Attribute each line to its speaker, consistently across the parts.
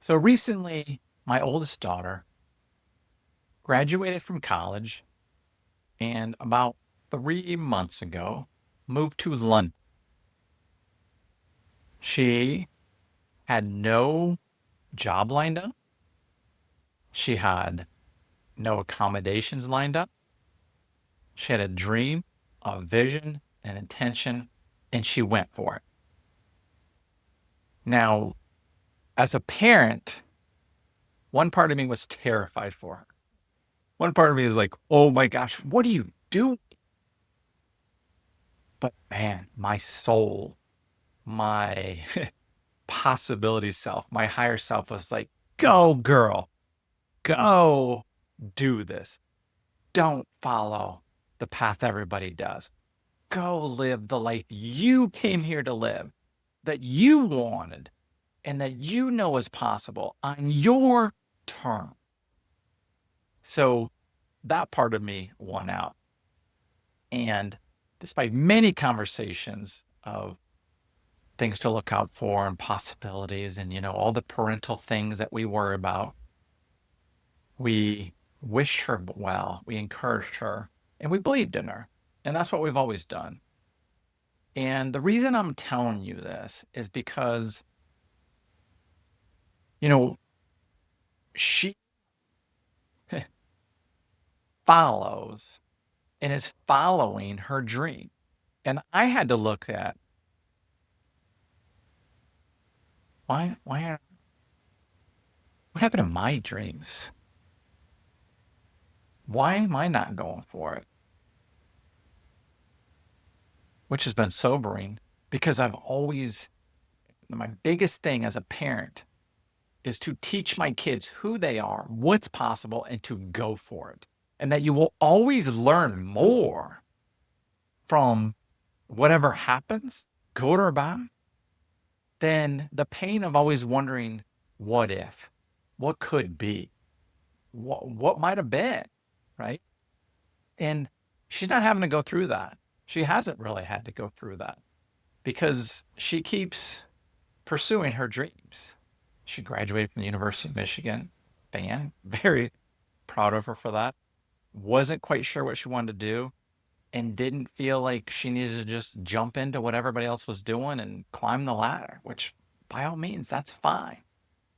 Speaker 1: So recently, my oldest daughter graduated from college and about 3 months ago moved to London. She had no job lined up. She had no accommodations lined up. She had a dream, a vision, an intention, and she went for it. Now, as a parent, one part of me was terrified for her. One part of me is like, oh my gosh, what do you do? But man, my soul, my possibility self, my higher self was like, go, girl, go do this. Don't follow the path everybody does. Go live the life you came here to live, that you wanted, and that you know is possible on your term. So that part of me won out. And despite many conversations of things to look out for and possibilities and all the parental things that we worry about, we wished her well, we encouraged her, and we believed in her. And that's what we've always done. And the reason I'm telling you this is because, you know, she follows and is following her dream. And I had to look at why what happened to my dreams? Why am I not going for it? Which has been sobering because I've always, my biggest thing as a parent is to teach my kids who they are, what's possible, and to go for it. And that you will always learn more from whatever happens, good or bad, than the pain of always wondering, what if? What could be? What might have been? Right. And she's not having to go through that. She hasn't really had to go through that because she keeps pursuing her dreams. She graduated from the University of Michigan. Very proud of her for that. Wasn't quite sure what she wanted to do and didn't feel like she needed to just jump into what everybody else was doing and climb the ladder, which by all means, that's fine.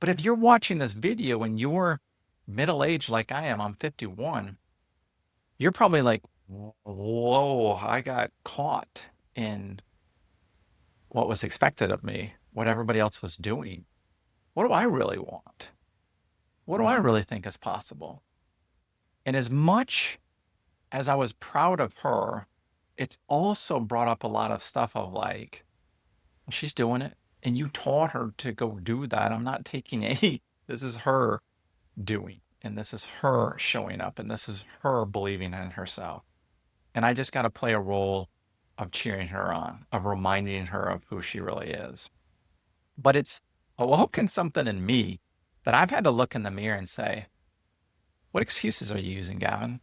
Speaker 1: But if you're watching this video and you're middle aged like I am, I'm 51, you're probably like, whoa, I got caught in what was expected of me, what everybody else was doing. What do I really want? What do I really think is possible? And as much as I was proud of her, it's also brought up a lot of stuff of like, she's doing it and you taught her to go do that. I'm not taking any, this is her doing, and this is her showing up, and this is her believing in herself. And I just got to play a role of cheering her on, of reminding her of who she really is. But it's awoken something in me that I've had to look in the mirror and say, what excuses are you using, Gavin?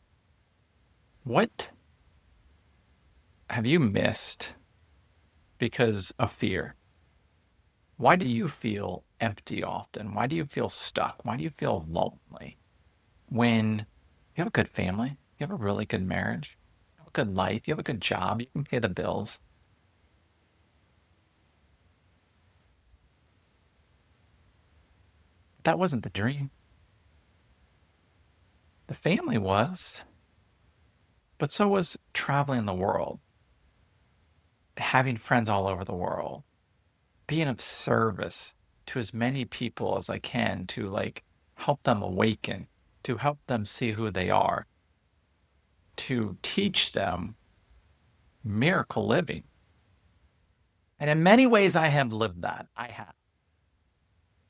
Speaker 1: What have you missed because of fear? Why do you feel empty often? Why do you feel stuck? Why do you feel lonely when you have a good family? You have a really good marriage, you have a good life, you have a good job, you can pay the bills. That wasn't the dream. The family was, but so was traveling the world, having friends all over the world, being of service to as many people as I can to like help them awaken, to help them see who they are, to teach them miracle living. And in many ways, I have lived that. I have.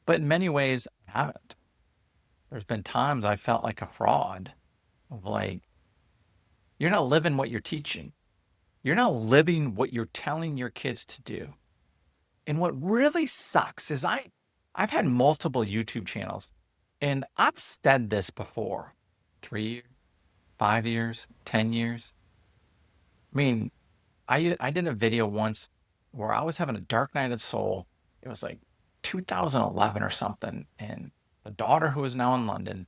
Speaker 1: But in many ways, I haven't. There's been times I felt like a fraud of like, you're not living what you're teaching. You're not living what you're telling your kids to do. And what really sucks is I've had multiple YouTube channels and I've said this before 3 years, 5 years, 10 years. I mean, I did a video once where I was having a dark night of the soul. It was like 2011 or something. And the daughter, who is now in London,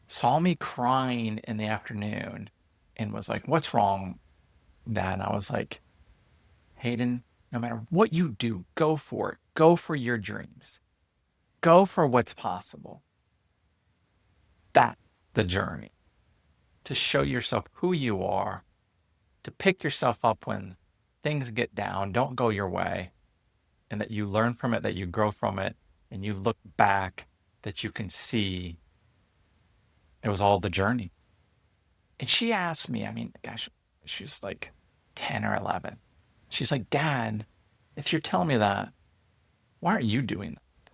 Speaker 1: saw me crying in the afternoon and was like, "What's wrong, Dad?" And I was like, "Hayden, no matter what you do, go for it. Go for your dreams. Go for what's possible. That's the journey. To show yourself who you are, to pick yourself up when things get down, don't go your way, and that you learn from it, that you grow from it, and you look back, that you can see it was all the journey." And she asked me, I mean, gosh, she was like 10 or 11. She's like, "Dad, if you're telling me that, why aren't you doing that?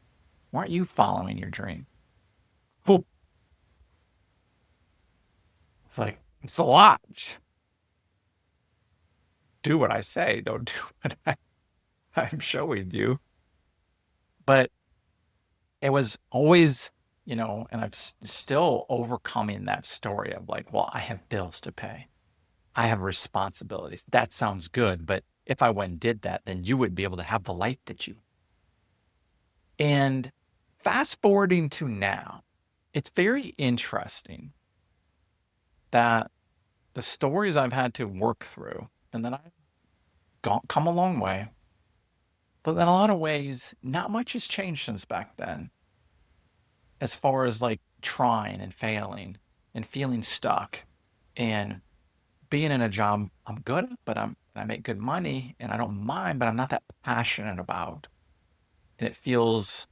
Speaker 1: Why aren't you following your dream?" Well, it's like, it's a lot. Do what I say, don't do what I'm showing you. But it was always, and I'm still overcoming that story of like, well, I have bills to pay. I have responsibilities. That sounds good, but if I went and did that, then you would be able to have the life that you. And fast forwarding to now, it's very interesting that the stories I've had to work through, and that I've come a long way, but in a lot of ways, not much has changed since back then, as far as like trying and failing and feeling stuck and being in a job I'm good at, but I make good money and I don't mind, but I'm not that passionate about. And it feels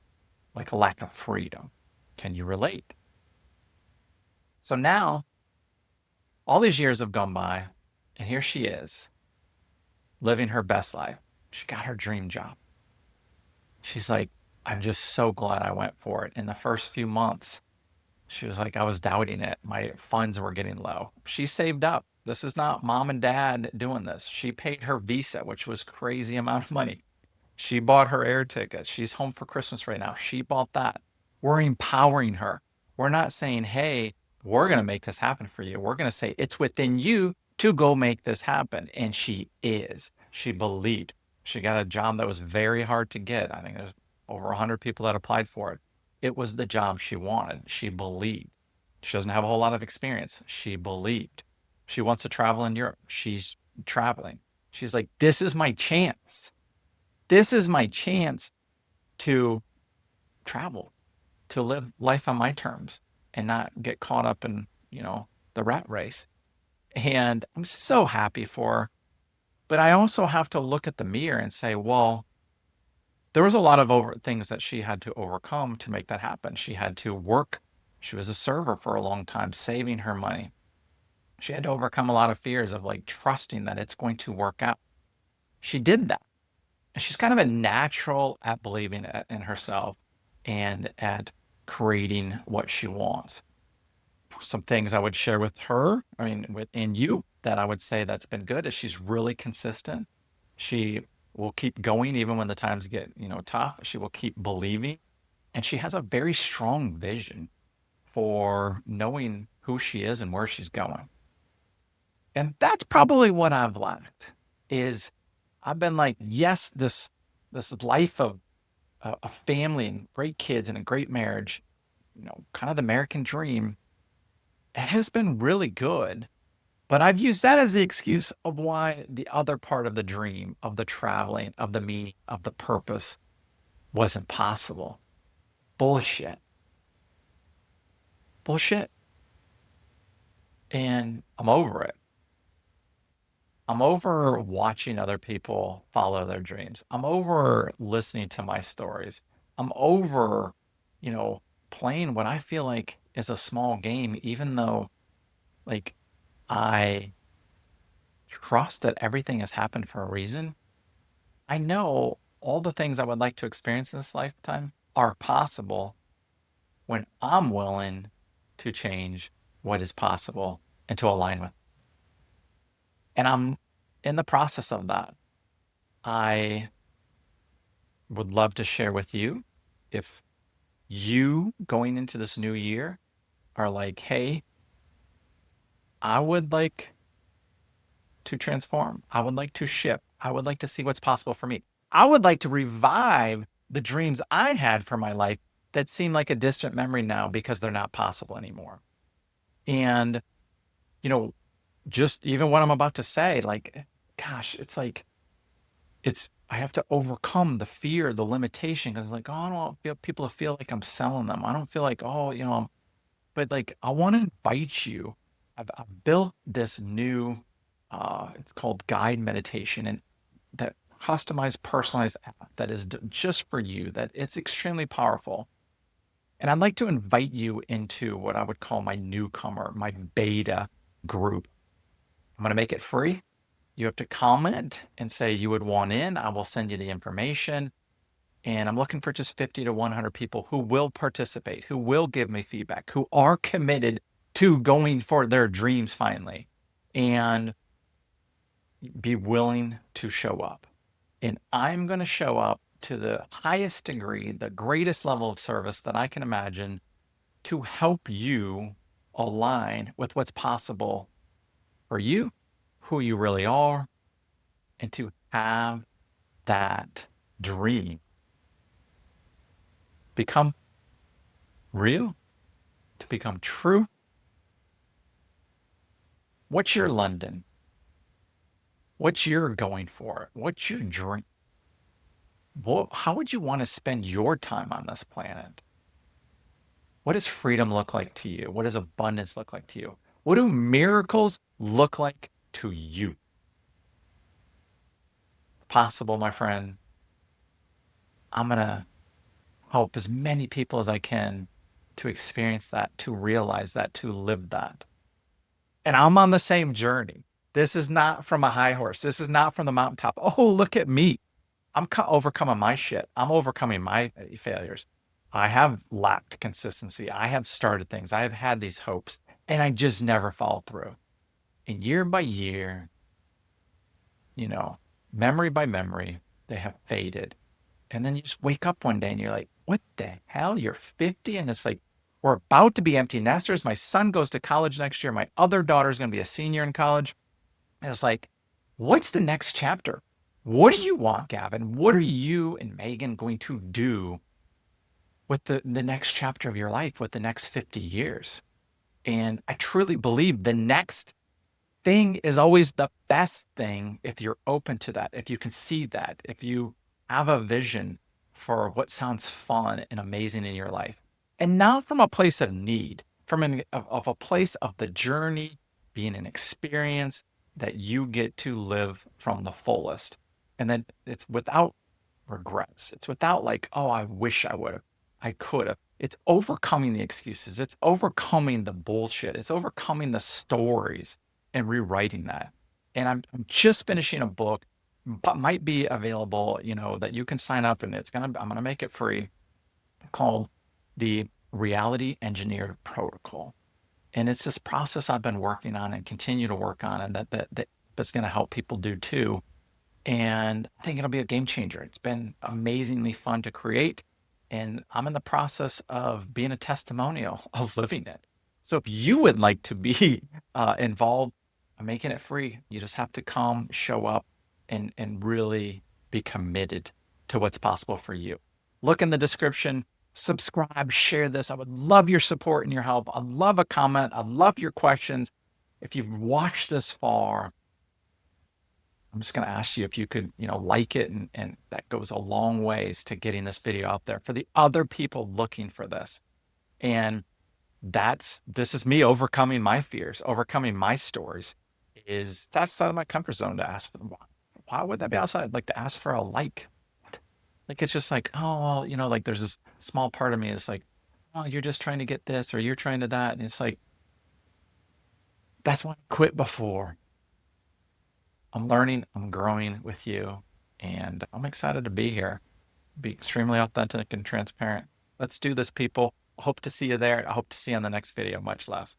Speaker 1: like a lack of freedom. Can you relate? So now all these years have gone by, and here she is living her best life. She got her dream job. She's like, "I'm just so glad I went for it." In the first few months, she was like, I was doubting it. My funds were getting low. She saved up. This is not mom and dad doing this. She paid her visa, which was crazy amount of money. She bought her air tickets. She's home for Christmas right now. She bought that. We're empowering her. We're not saying, "Hey, we're going to make this happen for you." We're going to say, "It's within you to go make this happen." And she is. She believed. She got a job that was very hard to get. I think there's over 100 people that applied for it. It was the job she wanted. She believed. She doesn't have a whole lot of experience. She believed. She wants to travel in Europe. She's traveling. She's like, "This is my chance. This is my chance to travel, to live life on my terms and not get caught up in, the rat race." And I'm so happy for her. But I also have to look at the mirror and say, well, there was a lot of things that she had to overcome to make that happen. She had to work. She was a server for a long time, saving her money. She had to overcome a lot of fears of like trusting that it's going to work out. She did that. And she's kind of a natural at believing in herself and at creating what she wants. Some things I would share with her, I mean, within you, that I would say that's been good, is she's really consistent. She will keep going even when the times get, tough. She will keep believing. And she has a very strong vision for knowing who she is and where she's going. And that's probably what I've lacked is I've been like, yes, this life of a family and great kids and a great marriage, kind of the American dream, it has been really good. But I've used that as the excuse of why the other part of the dream, of the traveling, of the meaning, of the purpose wasn't possible. Bullshit. Bullshit. And I'm over it. I'm over watching other people follow their dreams. I'm over listening to my stories. I'm over, you know, playing what I feel like is a small game, even though, like, I trust that everything has happened for a reason. I know all the things I would like to experience in this lifetime are possible when I'm willing to change what is possible and to align with. And I'm in the process of that. I would love to share with you if you going into this new year are like, "Hey, I would like to transform. I would like to shift. I would like to see what's possible for me." I would like to revive the dreams I had for my life that seem like a distant memory now because they're not possible anymore. And, you know, just even what I'm about to say, like, gosh, it's like, I have to overcome the fear, the limitation, because like, oh, I don't want people to feel like I'm selling them. I don't feel like, oh, but like, I want to invite you. I've built this new, it's called guide meditation, and that customized, personalized app that is just for you, that it's extremely powerful. And I'd like to invite you into what I would call my newcomer, my beta group. I'm going to make it free. You have to comment and say you would want in. I will send you the information. And I'm looking for just 50 to 100 people who will participate, who will give me feedback, who are committed to going for their dreams finally, and be willing to show up. And I'm going to show up to the highest degree, the greatest level of service that I can imagine to help you align with what's possible for you, who you really are, and to have that dream become real, to become true. What's your London? What's your going for? What's your dream? How would you want to spend your time on this planet? What does freedom look like to you? What does abundance look like to you? What do miracles look like to you? It's possible, my friend. I'm going to help as many people as I can to experience that, to realize that, to live that. And I'm on the same journey. This is not from a high horse. This is not from the mountaintop. Oh, look at me. I'm overcoming my shit. I'm overcoming my failures. I have lacked consistency. I have started things. I have had these hopes, and I just never follow through. And year by year, you know, memory by memory, they have faded. And then you just wake up one day and you're like, what the hell? You're 50? And it's like, we're about to be empty nesters. My son goes to college next year. My other daughter's going to be a senior in college. And it's like, what's the next chapter? What do you want, Gavin? What are you and Megan going to do with the next chapter of your life, with the next 50 years? And I truly believe the next thing is always the best thing if you're open to that, if you can see that, if you have a vision for what sounds fun and amazing in your life. And not from a place of need, of a place of the journey being an experience that you get to live from the fullest. And then it's without regrets. It's without like, oh, I wish I would have, I could have. It's overcoming the excuses. It's overcoming the bullshit. It's overcoming the stories and rewriting that. And I'm just finishing a book, but might be available, that you can sign up, and I'm gonna make it free, called the Reality Engineered Protocol. And it's this process I've been working on and continue to work on, and that's gonna help people do too. And I think it'll be a game changer. It's been amazingly fun to create, and I'm in the process of being a testimonial of living it. So if you would like to be involved, I'm making it free. You just have to come, show up, and really be committed to what's possible for you. Look in the description, subscribe, share this. I would love your support and your help. I'd love a comment. I'd love your questions. If you've watched this far, I'm just going to ask you if you could, like it, and that goes a long ways to getting this video out there for the other people looking for this. And this is me overcoming my fears, overcoming my stories. Is that's out of my comfort zone to ask for them. Why would that be outside? I'd like to ask for a like. Like, it's just like, oh, well, like there's this small part of me that's like, oh, you're just trying to get this, or you're trying to that. And it's like, that's why I quit before. I'm learning, I'm growing with you, and I'm excited to be here, be extremely authentic and transparent. Let's do this, people. I hope to see you there. I hope to see you on the next video. Much love.